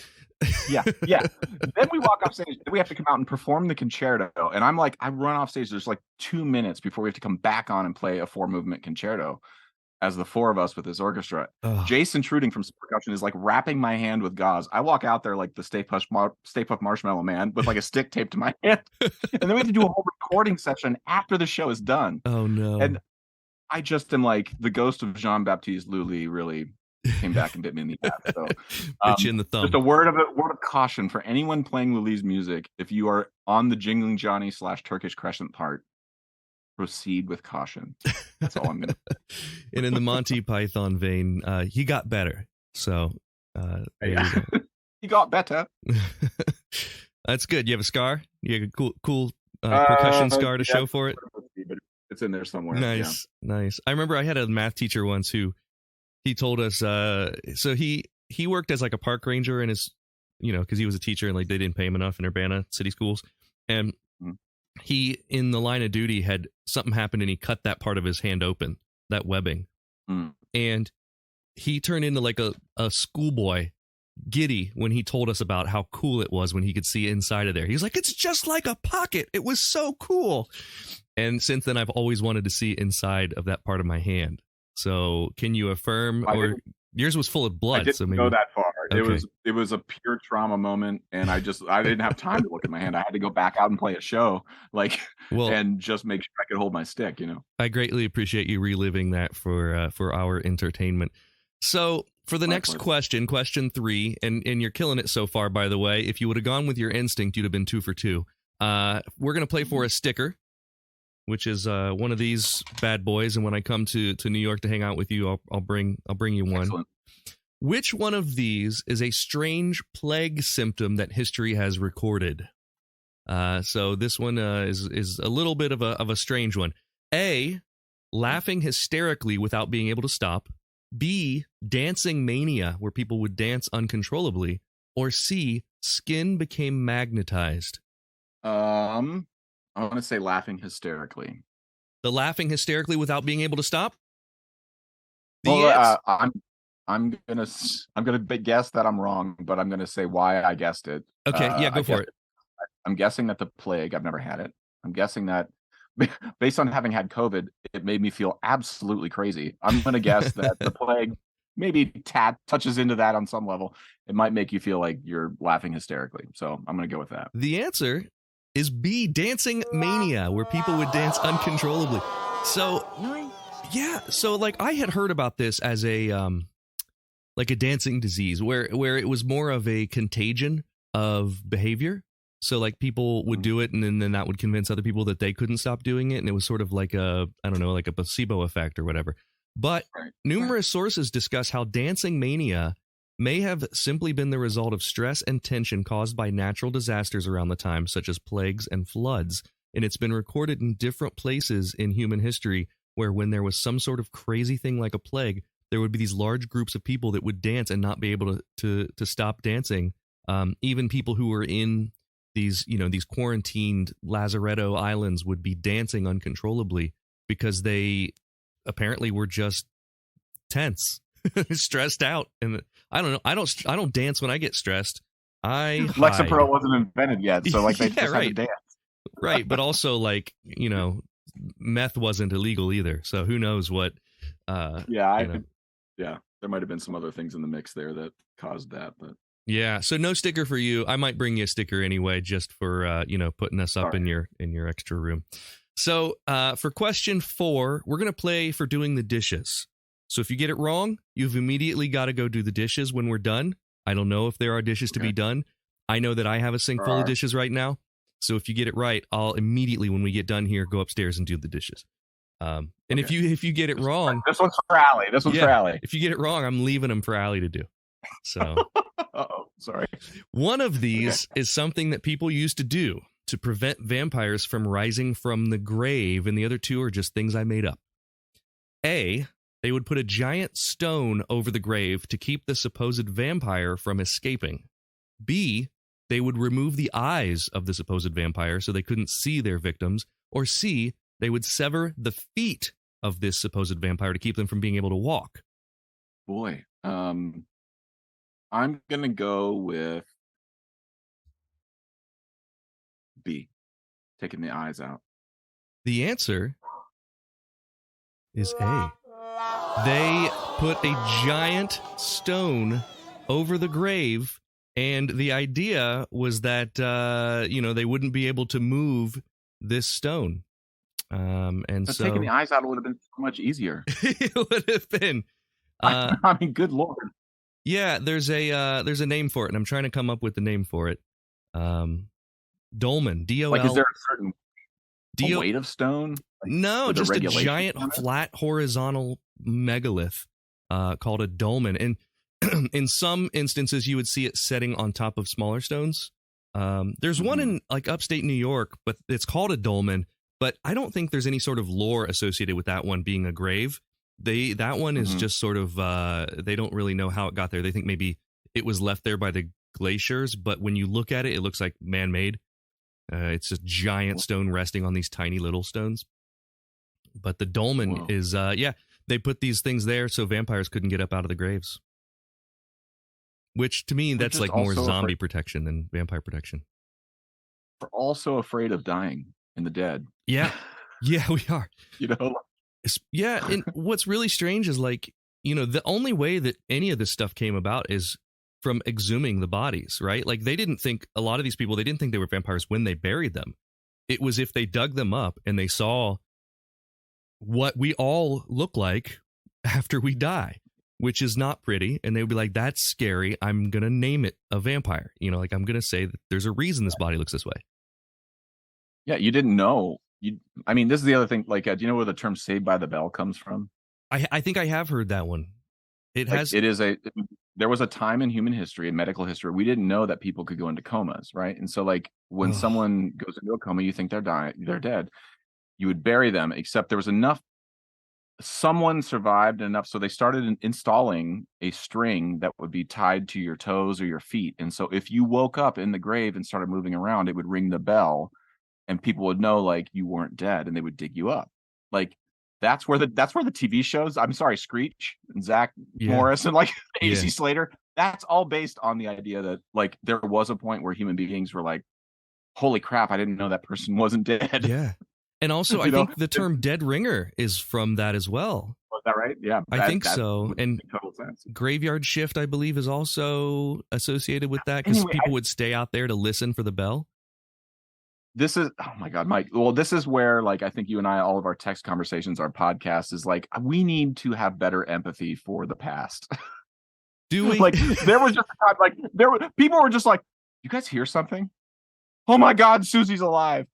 Speaker 2: Yeah. Then we walk off stage. Then we have to come out and perform the concerto. And I'm like, I run off stage. There's like 2 minutes before we have to come back on and play a 4-movement concerto as the 4 of us with this orchestra. Jason Truding from percussion is like wrapping my hand with gauze. I walk out there like the Stay Puft Marshmallow Man with like a stick taped to my hand. And then we have to do a whole recording session after the show is done.
Speaker 1: Oh no.
Speaker 2: And I just am like, the ghost of Jean-Baptiste Lully really came back and bit me in the ass. So,
Speaker 1: bit you in the thumb.
Speaker 2: Just a word of caution for anyone playing Lully's music: if you are on the jingling Johnny / Turkish crescent part, proceed with caution. That's all I'm gonna say.
Speaker 1: And in the Monty Python vein, he got better. So
Speaker 2: he got better.
Speaker 1: That's good. You have a scar? You have a cool percussion scar to show for it?
Speaker 2: It's in there somewhere.
Speaker 1: Nice. I remember I had a math teacher once who he told us. So he worked as like a park ranger in his, because he was a teacher and like they didn't pay him enough in Urbana city schools, and he in the line of duty had something happen and he cut that part of his hand open, that webbing, and he turned into like a schoolboy giddy when he told us about how cool it was when he could see inside of there. He was like, it's just like a pocket. It was so cool. And since then, I've always wanted to see inside of that part of my hand. So can you affirm, or yours was full of blood?
Speaker 2: I didn't
Speaker 1: so maybe
Speaker 2: go that far.
Speaker 1: Okay.
Speaker 2: It was a pure trauma moment, and I didn't have time to look at my hand. I had to go back out and play a show, and just make sure I could hold my stick.
Speaker 1: I greatly appreciate you reliving that for our entertainment. So for the next question 3, and you're killing it so far, by the way. If you would have gone with your instinct, you'd have been 2 for 2. We're going to play for a sticker, which is one of these bad boys. And when I come to New York to hang out with you, I'll bring you one.
Speaker 2: Excellent.
Speaker 1: Which one of these is a strange plague symptom that history has recorded? So this one is a little bit of a strange one. A, laughing hysterically without being able to stop. B, dancing mania, where people would dance uncontrollably. Or C, skin became magnetized.
Speaker 2: I want to say laughing hysterically.
Speaker 1: The laughing hysterically without being able to stop?
Speaker 2: I'm gonna guess that I'm wrong, but I'm gonna say why I guessed it.
Speaker 1: Okay, go for it.
Speaker 2: I'm guessing that the plague, I've never had it. I'm guessing that based on having had COVID, it made me feel absolutely crazy. I'm gonna guess that the plague maybe touches into that on some level. It might make you feel like you're laughing hysterically. So I'm gonna go with that.
Speaker 1: The answer is B, dancing mania, where people would dance uncontrollably. So, yeah, so like I had heard about this as a like a dancing disease where it was more of a contagion of behavior. So like people would do it, and then that would convince other people that they couldn't stop doing it, and it was sort of like a, I don't know, like a placebo effect or whatever. But numerous sources discuss how dancing mania may have simply been the result of stress and tension caused by natural disasters around the time, such as plagues and floods. And it's been recorded in different places in human history where when there was some sort of crazy thing like a plague, there would be these large groups of people that would dance and not be able to stop dancing. Even people who were in these quarantined lazaretto islands would be dancing uncontrollably because they apparently were just tense, stressed out. And I don't know. I don't dance when I get stressed.
Speaker 2: Lexapro wasn't invented yet, so like they just had to dance.
Speaker 1: Right, but also like, meth wasn't illegal either. So who knows what?
Speaker 2: There might have been some other things in the mix there that caused that, but.
Speaker 1: Yeah, so no sticker for you. I might bring you a sticker anyway, just for putting us up in your extra room. So for question 4, we're gonna play for doing the dishes. So if you get it wrong, you've immediately got to go do the dishes when we're done. I don't know if there are dishes to be done. I know that I have a sink full of dishes right now. So if you get it right, I'll immediately, when we get done here, go upstairs and do the dishes. And if you get it wrong,
Speaker 2: this one's for Allie. For Allie.
Speaker 1: If you get it wrong, I'm leaving them for Allie to do. So.
Speaker 2: Sorry.
Speaker 1: One of these is something that people used to do to prevent vampires from rising from the grave, and the other two are just things I made up. A, they would put a giant stone over the grave to keep the supposed vampire from escaping. B, they would remove the eyes of the supposed vampire so they couldn't see their victims. Or C, they would sever the feet of this supposed vampire to keep them from being able to walk.
Speaker 2: Boy, I'm going to go with B, taking the eyes out.
Speaker 1: The answer is A. They put a giant stone over the grave, and the idea was that, they wouldn't be able to move this stone. So
Speaker 2: taking the eyes out would have been so much easier.
Speaker 1: It would have been.
Speaker 2: I mean, good Lord.
Speaker 1: Yeah, there's a name for it, and I'm trying to come up with the name for it. Dolmen, D-O-L.
Speaker 2: Like, is there a certain weight of stone? Like,
Speaker 1: no, just a giant flat horizontal megalith called a dolmen. And in some instances, you would see it setting on top of smaller stones. There's one in like upstate New York, but it's called a dolmen. But I don't think there's any sort of lore associated with that one being a grave. That one is just sort of, they don't really know how it got there. They think maybe it was left there by the glaciers, but when you look at it, it looks like man-made. It's a giant stone resting on these tiny little stones. But the dolmen is, they put these things there so vampires couldn't get up out of the graves. Which, to me, that's like more zombie protection than vampire protection.
Speaker 2: We're also afraid of dying in the dead.
Speaker 1: Yeah. Yeah, we are. Yeah, and what's really strange is like, the only way that any of this stuff came about is from exhuming the bodies, right? Like a lot of these people, they didn't think they were vampires when they buried them. It was if they dug them up and they saw what we all look like after we die, which is not pretty. And they would be like, that's scary. I'm going to name it a vampire. I'm going to say that there's a reason this body looks this way.
Speaker 2: Yeah, you didn't know. This is the other thing. Like, do you know where the term "Saved by the Bell" comes from?
Speaker 1: I think I have heard that one.
Speaker 2: There was a time in human history, in medical history, we didn't know that people could go into comas, right? And so, like, when someone goes into a coma, you think they're dead. You would bury them, except there was enough. Someone survived enough, so they started installing a string that would be tied to your toes or your feet. And so, if you woke up in the grave and started moving around, it would ring the bell. And people would know, like, you weren't dead, and they would dig you up. Like, that's where the TV shows. I'm sorry, Screech and Zach Morris and like AC Slater. That's all based on the idea that like there was a point where human beings were like, "Holy crap, I didn't know that person wasn't dead."
Speaker 1: Yeah, and also I think the term "dead ringer" is from that as well.
Speaker 2: Was that right? Yeah,
Speaker 1: I think so. And
Speaker 2: total sense.
Speaker 1: Graveyard shift, I believe, is also associated with that because people would stay out there to listen for the bell.
Speaker 2: This is, oh my God, Mike. Well, this is where, like, I think you and I, all of our text conversations, our podcast is like, we need to have better empathy for the past.
Speaker 1: Do we?
Speaker 2: Like there was just a time, like there were people were just like, you guys hear something? Oh my God, Susie's alive.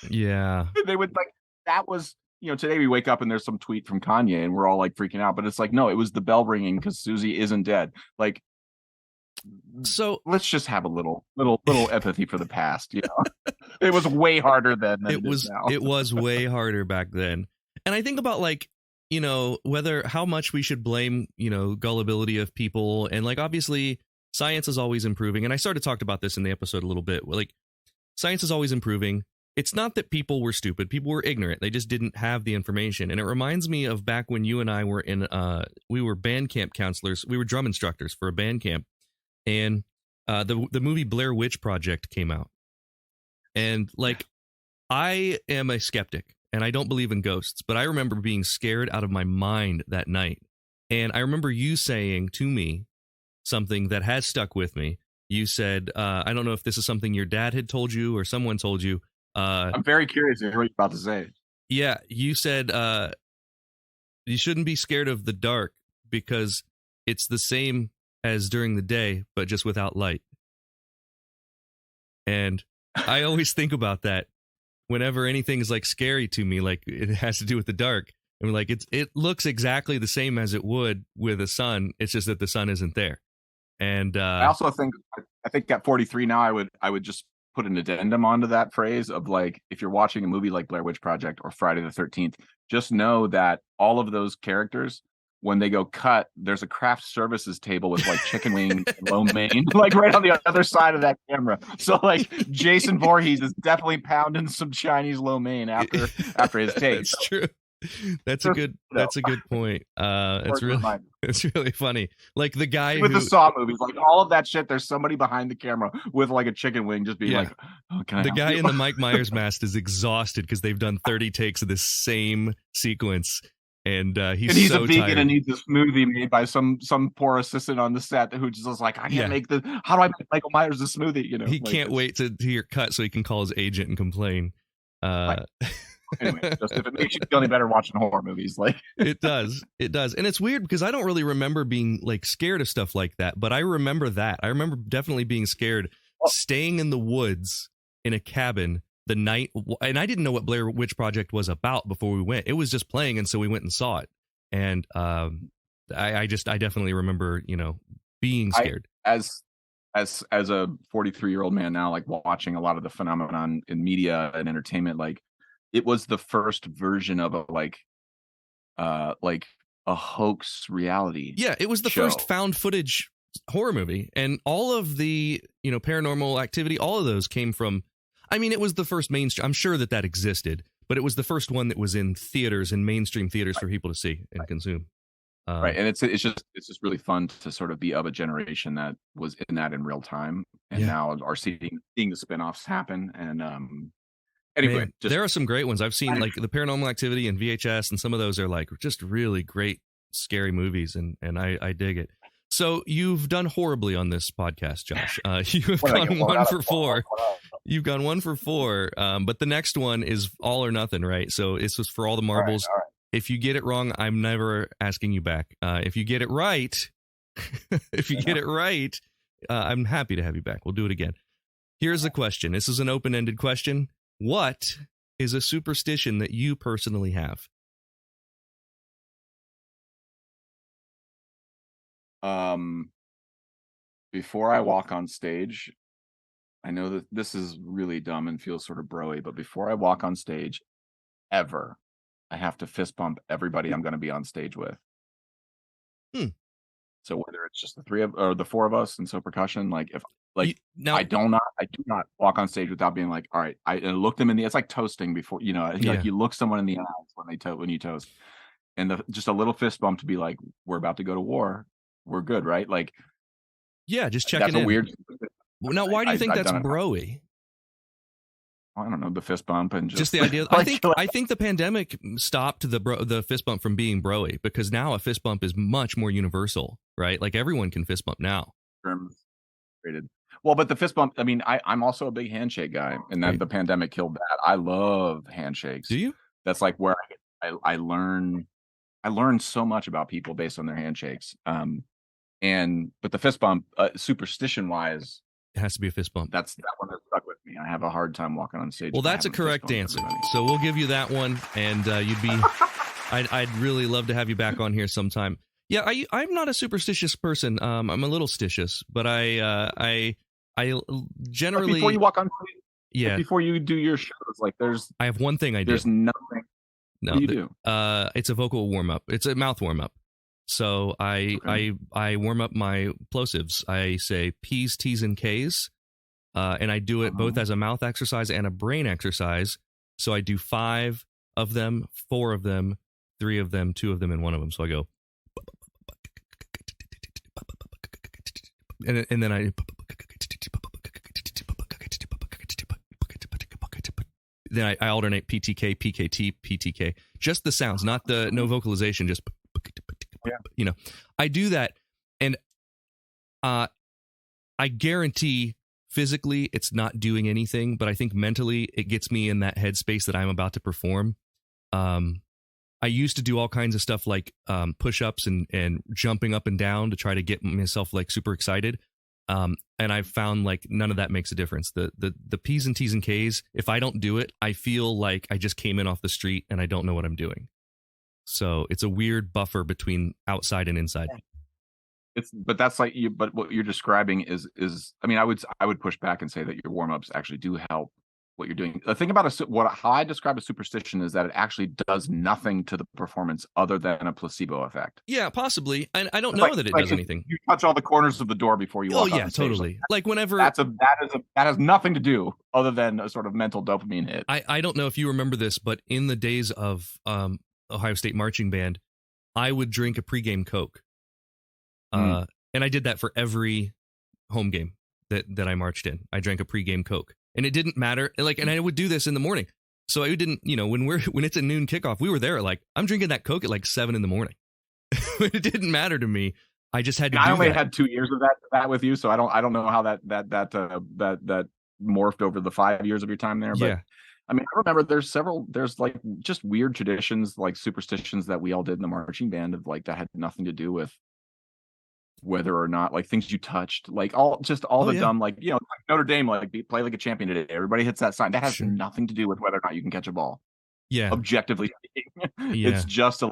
Speaker 1: Yeah.
Speaker 2: They would like that was today we wake up and there's some tweet from Kanye and we're all like freaking out, but it's like no, it was the bell ringing because Susie isn't dead. Like
Speaker 1: So
Speaker 2: let's just have a little empathy for the past. It was way harder then than
Speaker 1: it was
Speaker 2: now.
Speaker 1: it was way harder back then. And I think about like, whether how much we should blame, gullibility of people. And like obviously science is always improving. And I sort of talked about this in the episode a little bit. Like science is always improving. It's not that people were stupid. People were ignorant. They just didn't have the information. And it reminds me of back when you and I were we were band camp counselors. We were drum instructors for a band camp. And the movie Blair Witch Project came out. And like, I am a skeptic and I don't believe in ghosts, but I remember being scared out of my mind that night. And I remember you saying to me something that has stuck with me. You said, I don't know if this is something your dad had told you or someone told you.
Speaker 2: I'm very curious to hear what you're about to say.
Speaker 1: Yeah, you said you shouldn't be scared of the dark because it's the same as during the day, but just without light. And I always think about that whenever anything is like scary to me, like it has to do with the dark. And like it looks exactly the same as it would with a sun. It's just that the sun isn't there. And
Speaker 2: I also think at 43 now I would just put an addendum onto that phrase of like if you're watching a movie like Blair Witch Project or Friday the 13th, just know that all of those characters, when they go cut, there's a craft services table with like chicken wings and lo mein, like right on the other side of that camera. So like Jason Voorhees is definitely pounding some Chinese lo mein after his take.
Speaker 1: That's true. That's a good point. It's really funny. Like the guy
Speaker 2: with the Saw movies, like all of that shit, there's somebody behind the camera with like a chicken wing just being like, oh, the
Speaker 1: guy in the Mike Myers mask is exhausted because they've done 30 takes of this same sequence. And he's so
Speaker 2: a vegan
Speaker 1: tired.
Speaker 2: And needs a smoothie made by some poor assistant on the set who just was like, I can't make the. How do I make Michael Myers a smoothie?
Speaker 1: He can't wait to hear cut so he can call his agent and complain.
Speaker 2: Right. Anyway, just if it makes you feel any better watching horror movies, like
Speaker 1: it does, and it's weird because I don't really remember being like scared of stuff like that, but I remember that. I remember definitely being scared, staying in the woods in a cabin the night, and I didn't know what Blair Witch Project was about before we went. It was just playing, and so we went and saw it. And I definitely remember, being scared.
Speaker 2: As a 43-year-old man now, like watching a lot of the phenomenon in media and entertainment, like it was the first version of a hoax reality.
Speaker 1: Yeah, it was the first found footage horror movie, and all of the Paranormal Activity, all of those came from. I mean, it was the first mainstream. I'm sure that existed, but it was the first one that was in theaters and mainstream theaters for people to see and consume.
Speaker 2: Right, and it's just really fun to sort of be of a generation that was in that in real time, and now are seeing the spinoffs happen. And anyway,
Speaker 1: man, there are some great ones I've seen, like the Paranormal Activity and VHS, and some of those are like just really great, scary movies, and I dig it. So you've done horribly on this podcast, Josh. You have gone 1 for 4. You've gone 1 for 4, but the next one is all or nothing, right? So this was for all the marbles. All right. If you get it wrong, I'm never asking you back. If you get it right, I'm happy to have you back. We'll do it again. Here's the question. This is an open-ended question. What is a superstition that you personally have?
Speaker 2: Before I walk on stage, I know that this is really dumb and feels sort of broy, but before I walk on stage, ever, I have to fist bump everybody I'm going to be on stage with. So whether it's just the 4 of us, and so percussion, like if I do not walk on stage without being like, all right, I look them in the. It's like toasting before, like you look someone in the eyes when you toast, and just a little fist bump to be like, we're about to go to war, we're good, right? Like,
Speaker 1: yeah, just checking in.
Speaker 2: That's a weird.
Speaker 1: Now, why do you think that's broy?
Speaker 2: I don't know, the fist bump and
Speaker 1: just the idea. I think the pandemic stopped the fist bump from being broy, because now a fist bump is much more universal, right? Like everyone can fist bump now.
Speaker 2: Well, but the fist bump, I mean, I'm also a big handshake guy, and then the pandemic killed that. I love handshakes.
Speaker 1: Do you?
Speaker 2: That's like where I learn so much about people based on their handshakes. But the fist bump, superstition wise,
Speaker 1: It has to be a fist bump.
Speaker 2: that one that stuck with me. I have a hard time walking on stage.
Speaker 1: Well, that's a correct answer. So we'll give you that one, and you'd be. I'd really love to have you back on here sometime. Yeah, I'm not a superstitious person. I'm a little stitious, but I generally,
Speaker 2: but before you walk on,
Speaker 1: yeah,
Speaker 2: before you do your shows, like
Speaker 1: I have one thing I do.
Speaker 2: There's nothing.
Speaker 1: No,
Speaker 2: what do you do?
Speaker 1: It's a vocal warm up. It's a mouth warm up. So I warm up my plosives. I say P's, T's, and K's, and I do it both as a mouth exercise and a brain exercise. So I do 5 of them, 4 of them, 3 of them, 2 of them, and 1 of them. So I go, and then I. Then I alternate PTK, PKT, PTK. Just the sounds, not the no vocalization. Just I do that, and I guarantee physically it's not doing anything, but I think mentally it gets me in that headspace that I'm about to perform. I used to do all kinds of stuff like push-ups and jumping up and down to try to get myself like super excited. And I've found like none of that makes a difference. The P's and T's and K's, if I don't do it, I feel like I just came in off the street and I don't know what I'm doing. So it's a weird buffer between outside and inside.
Speaker 2: But that's like you. But what you're describing is I mean, I would push back and say that your warm ups actually do help what you're doing. The thing about how I describe a superstition is that it actually does nothing to the performance other than a placebo effect.
Speaker 1: Yeah, possibly. I don't know that it does anything.
Speaker 2: You touch all the corners of the door before you walk.
Speaker 1: Oh yeah, totally. Like whenever
Speaker 2: that has nothing to do other than a sort of mental dopamine hit.
Speaker 1: I don't know if you remember this, but in the days of Ohio State marching band, I would drink a pregame Coke, and I did that for every home game that I marched in. I drank a pregame Coke. And it didn't matter. And I would do this in the morning. So I didn't, when it's a noon kickoff, we were there. Like I'm drinking that Coke at like 7 a.m. It didn't matter to me. I just had to. I
Speaker 2: only had 2 years of that with you, so I don't know how that morphed over the 5 years of your time there. But
Speaker 1: yeah.
Speaker 2: I mean, I remember there's like just weird traditions, like superstitions that we all did in the marching band of like that had nothing to do with whether or not like things you touched, like dumb, like like Notre Dame, like play like a champion today. Everybody hits that sign. That has nothing to do with whether or not you can catch a ball.
Speaker 1: Yeah,
Speaker 2: objectively speaking. It's just like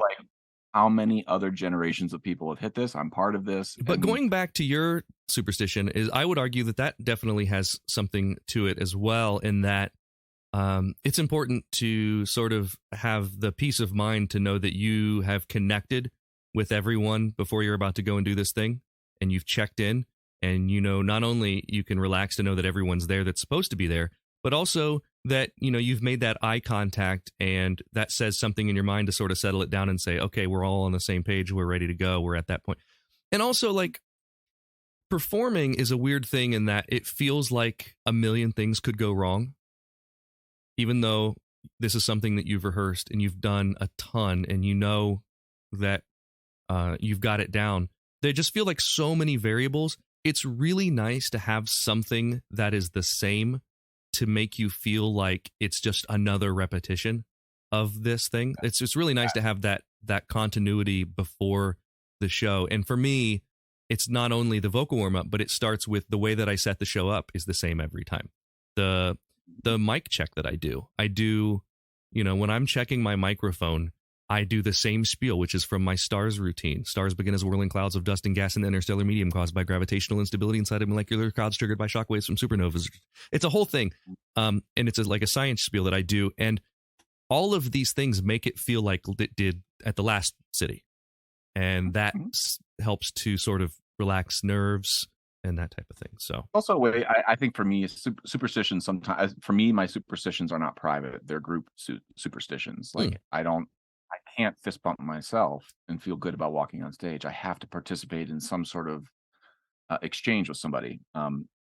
Speaker 2: how many other generations of people have hit this. I'm part of this.
Speaker 1: But going back to your superstition, is I would argue that definitely has something to it as well. In that it's important to sort of have the peace of mind to know that you have connected with everyone before you're about to go and do this thing, and you've checked in, and not only you can relax to know that everyone's there that's supposed to be there, but also that you've made that eye contact, and that says something in your mind to sort of settle it down and say, okay, we're all on the same page, we're ready to go, we're at that point. And also, like, performing is a weird thing in that it feels like a million things could go wrong, even though this is something that you've rehearsed and you've done a ton, and that you've got it down. They just feel like so many variables. It's really nice to have something that is the same to make you feel like it's just another repetition of this thing. It's really nice to have that continuity before the show. And for me, it's not only the vocal warm up, but it starts with the way that I set the show up is the same every time. The mic check that I do, when I'm checking my microphone, I do the same spiel, which is from my STARS routine. Stars begin as whirling clouds of dust and gas in the interstellar medium caused by gravitational instability inside of molecular clouds triggered by shockwaves from supernovas. It's a whole thing. And it's like a science spiel that I do. And all of these things make it feel like it did at the last city. And that helps to sort of relax nerves and that type of thing. So
Speaker 2: also a way, I think for me, superstitions sometimes, for me, my superstitions are not private. They're group superstitions. Like I can't fist bump myself and feel good about walking on stage. I have to participate in some sort of exchange with somebody.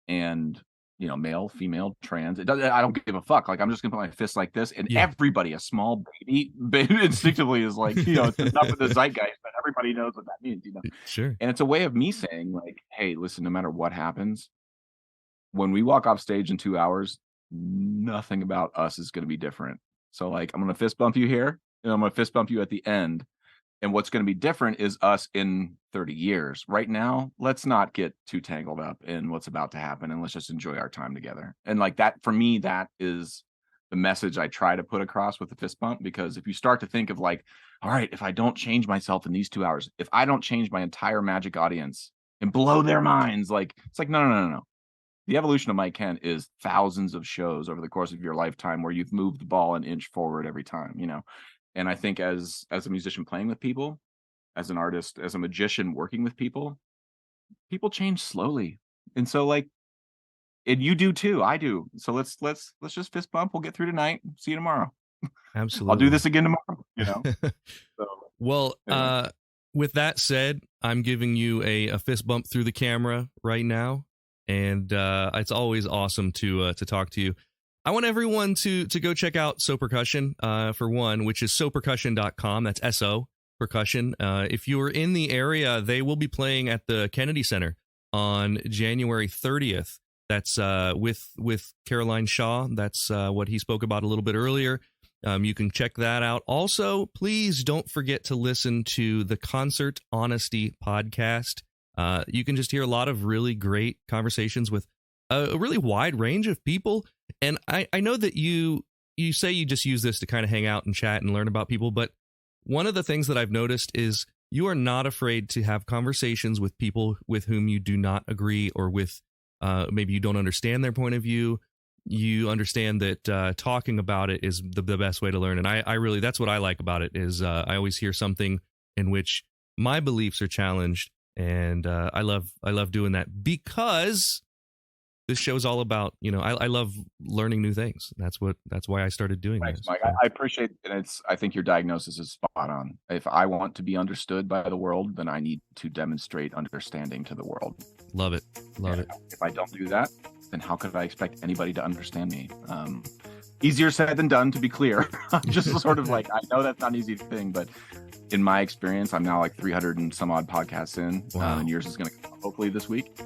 Speaker 2: And male, female, trans. I don't give a fuck. Like I'm just gonna put my fist like this, and everybody, a small baby, instinctively is like, it's enough of the zeitgeist, but everybody knows what that means,
Speaker 1: Sure.
Speaker 2: And it's a way of me saying, like, hey, listen, no matter what happens, when we walk off stage in 2 hours, nothing about us is going to be different. So, like, I'm gonna fist bump you here. I'm going to fist bump you at the end. And what's going to be different is us in 30 years. Right now, let's not get too tangled up in what's about to happen, and let's just enjoy our time together. And like that, for me, that is the message I try to put across with the fist bump. Because if you start to think of like, all right, if I don't change myself in these 2 hours, if I don't change my entire Magic audience and blow their minds, like, it's like, no. The evolution of Mike Kent is thousands of shows over the course of your lifetime where you've moved the ball an inch forward every time, you know? And I think as a musician playing with people, as an artist, as a magician working with people change slowly. And so like, and you do too. I do. So let's just fist bump. We'll get through tonight. See you tomorrow.
Speaker 1: Absolutely.
Speaker 2: I'll do this again tomorrow, you know? So,
Speaker 1: well,
Speaker 2: anyway.
Speaker 1: With that said, I'm giving you a fist bump through the camera right now. And it's always awesome to talk to you. I want everyone to go check out So Percussion, for one, which is sopercussion.com. That's S-O, Percussion. If you're in the area, they will be playing at the Kennedy Center on January 30th. That's with Caroline Shaw. That's what he spoke about a little bit earlier. You can check that out. Also, please don't forget to listen to the Concert Honesty podcast. You can just hear a lot of really great conversations with a really wide range of people. And I know that you say you just use this to kind of hang out and chat and learn about people, but one of the things that I've noticed is you are not afraid to have conversations with people with whom you do not agree, or with maybe you don't understand their point of view. You understand that talking about it is the best way to learn. And I really, that's what I like about it, is I always hear something in which my beliefs are challenged. And I love doing that, because this show is all about, you know, I love learning new things. That's why I started doing
Speaker 2: Thanks,
Speaker 1: this.
Speaker 2: Mike. I appreciate it. And I think your diagnosis is spot on. If I want to be understood by the world, then I need to demonstrate understanding to the world.
Speaker 1: Love it.
Speaker 2: If I don't do that, then how could I expect anybody to understand me? Easier said than done, to be clear. Just sort of like, I know that's not an easy thing, but in my experience, I'm now like 300 and some odd podcasts in.
Speaker 1: Wow.
Speaker 2: And yours is going to come hopefully this week.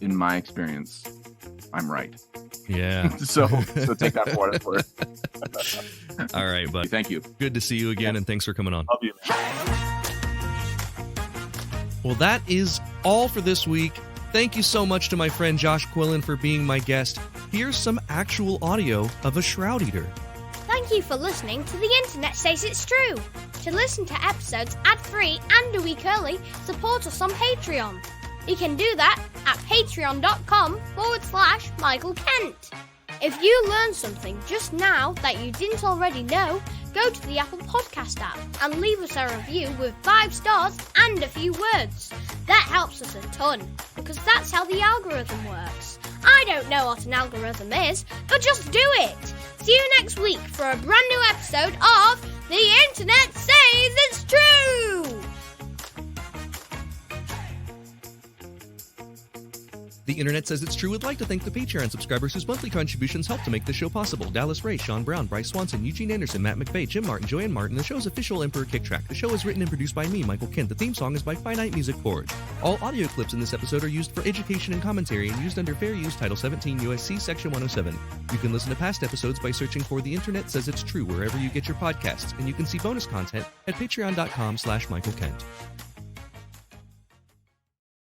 Speaker 2: In my experience, I'm right.
Speaker 1: Yeah.
Speaker 2: so take that for what it's worth.
Speaker 1: All right, bud.
Speaker 2: Thank you.
Speaker 1: Good to see you again, and thanks for coming on.
Speaker 2: Love you, man.
Speaker 1: Well, that is all for this week. Thank you so much to my friend Josh Quillen for being my guest. Here's some actual audio of a shroud eater.
Speaker 3: Thank you for listening to The Internet Says It's True. To listen to episodes ad-free and a week early, support us on Patreon. You can do that at patreon.com/Michael Kent. If you learned something just now that you didn't already know, go to the Apple Podcast app and leave us a review with 5 stars and a few words. That helps us a ton, because that's how the algorithm works. I don't know what an algorithm is, but just do it. See you next week for a brand new episode of The Internet Says It's True!
Speaker 1: The Internet Says It's True would like to thank the Patreon subscribers whose monthly contributions help to make the show possible. Dallas Ray, Sean Brown, Bryce Swanson, Eugene Anderson, Matt McVeigh, Jim Martin, Joanne Martin, the show's official Emperor Kick Track. The show is written and produced by me, Michael Kent. The theme song is by Finite Music Forge. All audio clips in this episode are used for education and commentary and used under Fair Use Title 17 USC Section 107. You can listen to past episodes by searching for The Internet Says It's True wherever you get your podcasts, and you can see bonus content at patreon.com/Michael Kent.